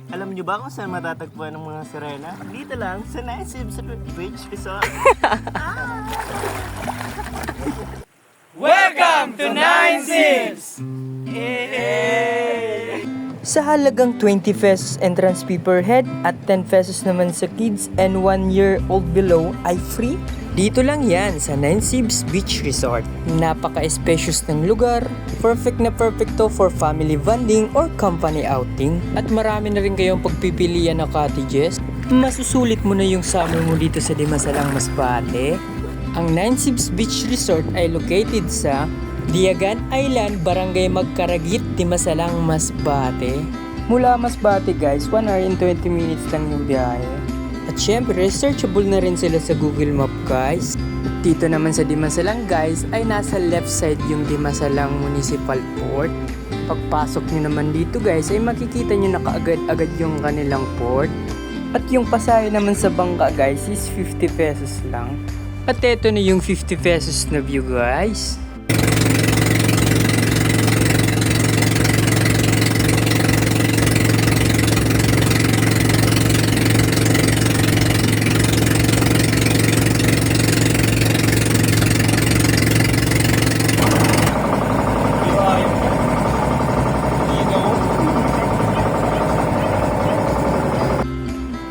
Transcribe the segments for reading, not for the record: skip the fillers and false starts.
Alam nyo ba kung saan matatagpuan ng mga sirena? Dito lang sa Naisib sa Beach Resort. Welcome to Nine Sibs! Sa halagang 20 pesos entrance fee per head at 10 pesos naman sa kids and 1 year old below ay free. Dito lang yan sa Nine Sibs Beach Resort. Napaka-spacious ng lugar, perfect na perfect to for family bonding or company outing. At marami na rin kayong pagpipilian na cottages. Masusulit mo na yung summer mo dito sa Dimasalang, Masbate. Ang Nine Sibs Beach Resort ay located sa Diagan Island, Barangay Magkaragit, Dimasalang, Masbate. Mula Masbate guys, 1 hour and 20 minutes lang yung biyahe. At syempre, searchable na rin sila sa Google Map guys. Dito naman sa Dimasalang guys, ay nasa left side yung Dimasalang Municipal Port. Pagpasok nyo naman dito guys, ay makikita nyo na kaagad-agad yung kanilang port. At yung pasahe naman sa bangka guys is 50 pesos lang. At eto na yung 50 pesos na view guys.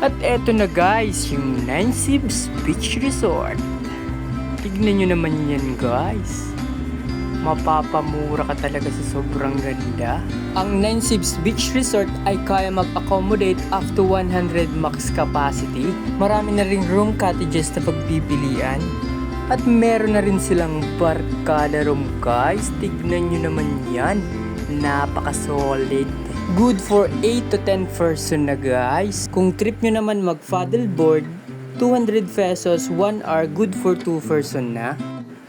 At eto na guys, yung Nine Sibs Beach Resort. Tignan nyo naman yan guys. Mapapamura ka talaga sa sobrang ganda. Ang Nine Sibs Beach Resort ay kaya mag-accommodate up to 100 max capacity. Marami na ring room cottages na pagpipilian. At meron na rin silang barkada room guys. Tignan nyo naman yan. Napaka-solid. Good for 8 to 10 person na guys. Kung trip nyo naman mag-paddleboard, 200 pesos 1 hour, good for 2 person na.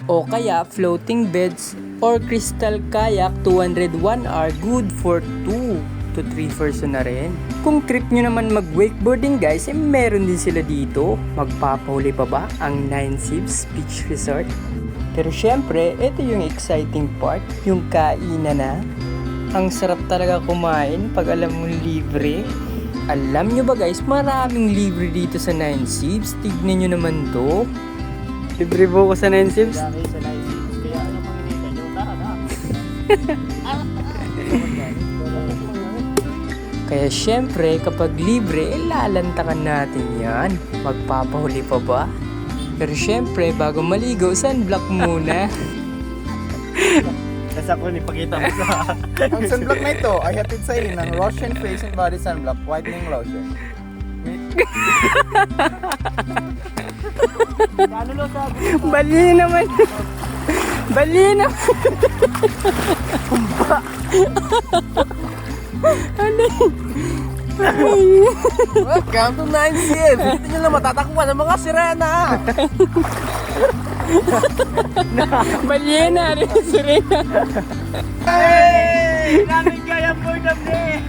O kaya floating beds or crystal kayak, 201 hour, good for 2 to 3 person na rin. Kung trip nyo naman mag-wakeboarding guys, eh meron din sila dito. Magpapahuli pa ba ang Nine Sibs Beach Resort? Pero syempre, ito yung exciting part, yung kainan na. Ang sarap talaga kumain pag alam mo libre. Alam nyo ba guys, maraming libre dito sa Nine Sibs. Tignan nyo naman to. Libre po ko sa Nine Sibs. Dami sa Naisib. Kaya ano pang hinihintay nyo? Tara na. Kaya syempre, kapag libre, lalantakan natin yan. Magpapahuli pa ba? Pero syempre, bago maligo, sunblock muna. Kasi ako ipakita mo sa... Ang sunblock na ito ay hatid sa inyo ng Roshan Face and Body Sunblock Whitening Lotion. Ano lo sabi? Bali naman. Bali naman. Ano? Welcome to Nine Sibs! Dito nyo lang matatakbuhan ng mga sirena! Balyena rin si Serena. Hey! Namin kaya for the day!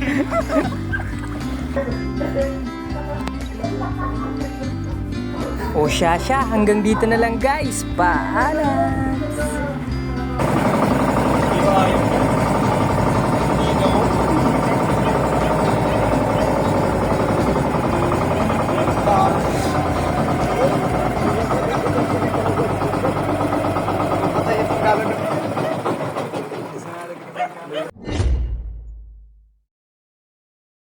O siya, hanggang dito na lang guys. Paalam!